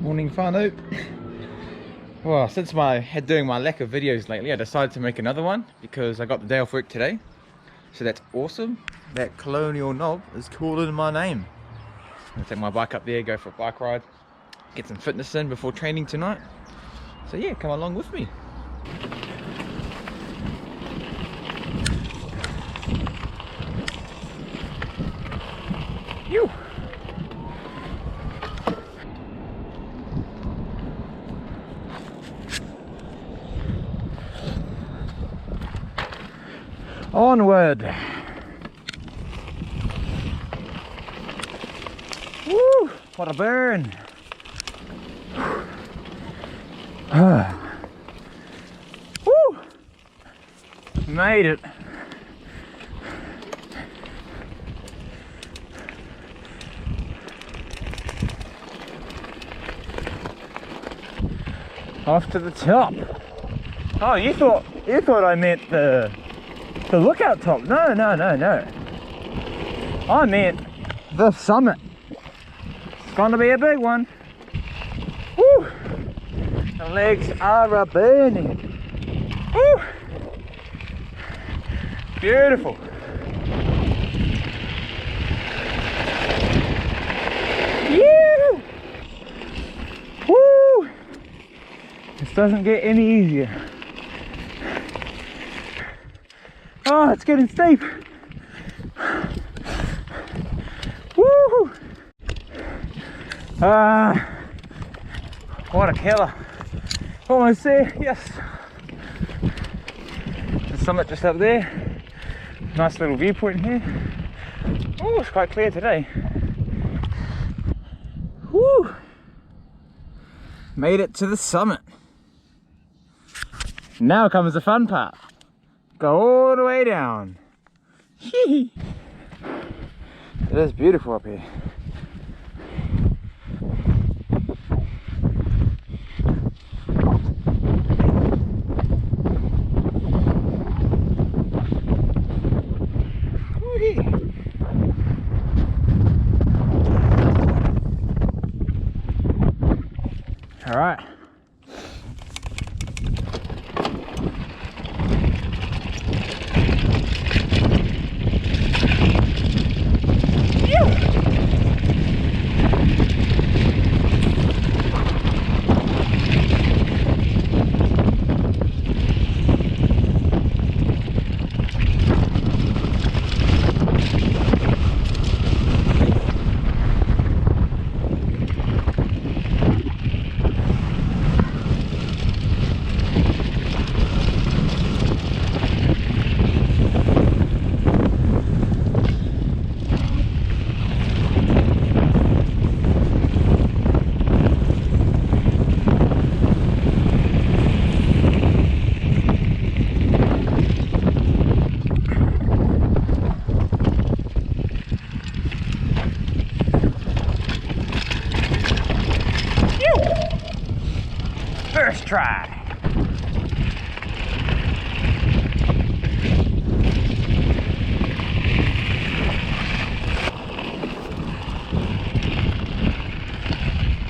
Morning, whānau. Well, since doing my lack of videos lately, I decided to make another one because I got the day off work today. So that's awesome. That Colonial knob is calling my name. I'm gonna take my bike up there, go for a bike ride, get some fitness in before training tonight. So yeah, come along with me. Phew. Onward! Woo! What a burn! Woo! Made it! Off to the top. Oh, you thought I meant the lookout top. No. I meant the summit. It's gonna be a big one. Woo! The legs are a burning. Woo! Beautiful. Yoo! Woo! This doesn't get any easier. Oh, it's getting steep. Woo! What a killer. Almost there, yes. The summit just up there. Nice little viewpoint here. Oh, it's quite clear today. Woo! Made it to the summit. Now comes the fun part. Go all the way down. It is beautiful up here. All right. First try.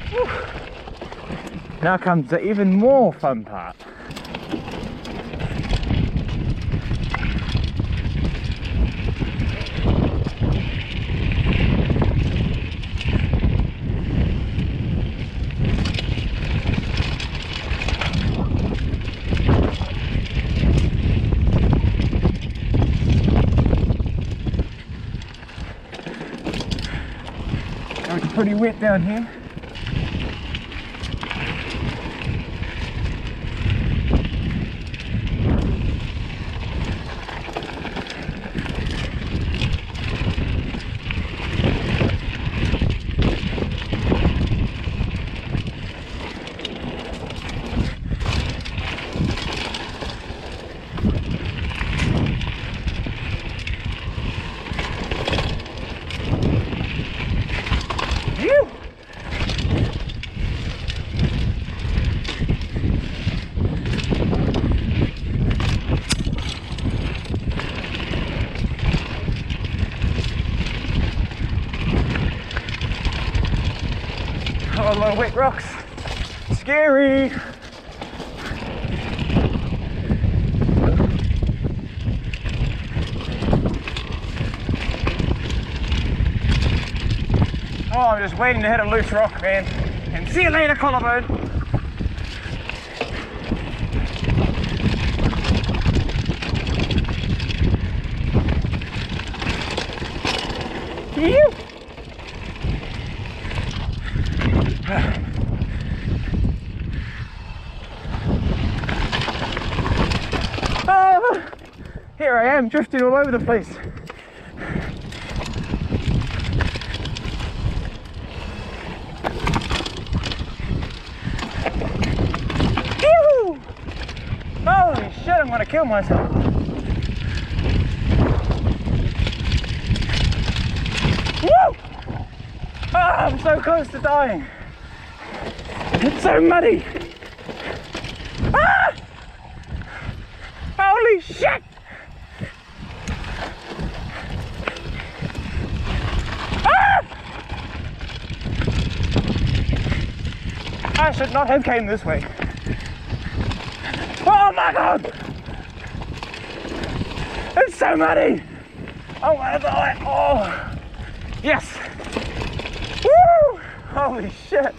Whew. Now comes the even more fun part. It's pretty wet down here. Oh, a lot of wet rocks. Scary. Oh, I'm just waiting to hit a loose rock, man. And see you later, collarbone. Phew. Oh, here I am, drifting all over the place. Phew. Holy shit, I'm gonna kill myself. Woo! Oh, I'm so close to dying. It's so muddy. Ah! Holy shit! Ah! I should not have came this way. Oh my god! It's so muddy! Oh my god! Oh! Yes! Woo! Holy shit!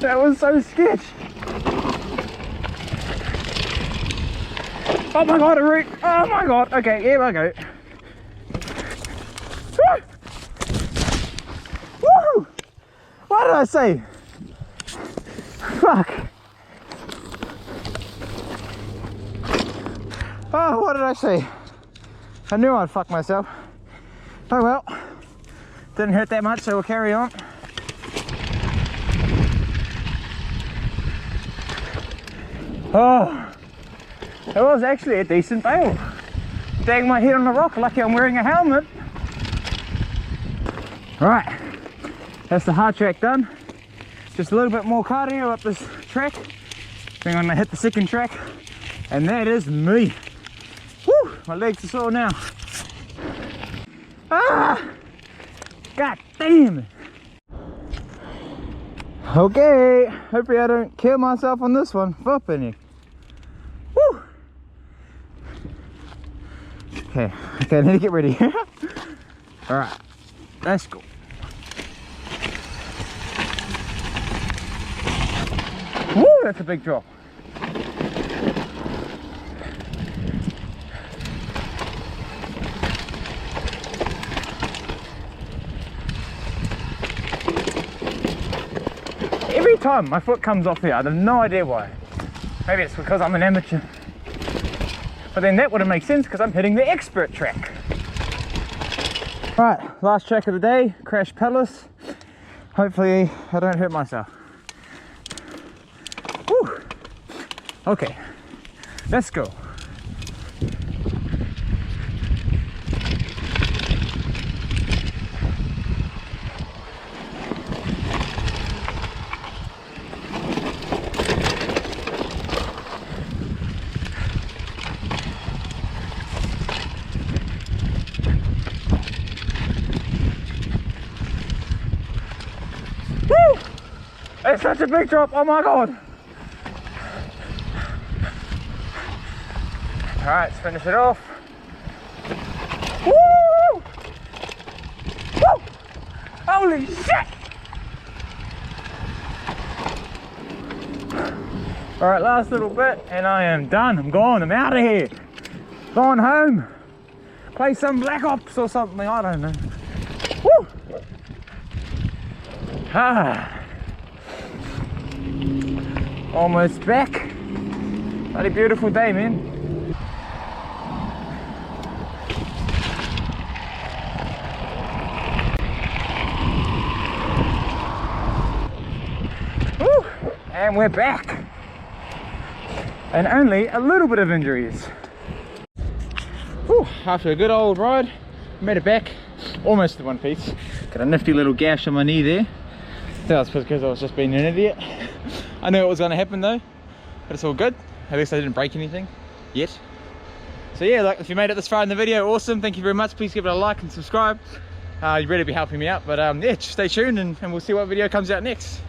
That was so sketch! Oh my god, a root! Oh my god! Okay, here I go. Woo! What did I say? Fuck! Oh, what did I say? I knew I'd fuck myself. Oh well. Didn't hurt that much, so we'll carry on. Oh, it was actually a decent bail. Dang my head on the rock, lucky I'm wearing a helmet. Right, that's the hard track done. Just a little bit more cardio up this track. Then I'm gonna hit the second track, and that is me. Woo, my legs are sore now. Ah! God damn it. Okay, hopefully I don't kill myself on this one. Flipping it. Woo! Okay, I need to get ready. Alright, let's go. Woo, that's a big drop. Every time my foot comes off here, I have no idea why. Maybe it's because I'm an amateur. But then that wouldn't make sense because I'm hitting the expert track. Right, last track of the day, Crash Palace. Hopefully I don't hurt myself. Woo. Okay, let's go. It's such a big drop, oh my god! Alright, let's finish it off. Woo! Woo! Holy shit! Alright, last little bit and I am done. I'm gone, I'm out of here. Going home. Play some Black Ops or something, I don't know. Woo! Ah. Almost back. Bloody beautiful day, man. Woo! And we're back. And only a little bit of injuries. Whew, after a good old ride, made it back almost to one piece. Got a nifty little gash on my knee there. That was because I was just being an idiot. I knew it was going to happen though, but it's all good. At least I didn't break anything yet. So yeah, like if you made it this far in the video, awesome. Thank you very much. Please give it a like and subscribe. You'd really be helping me out. But yeah, just stay tuned and we'll see what video comes out next.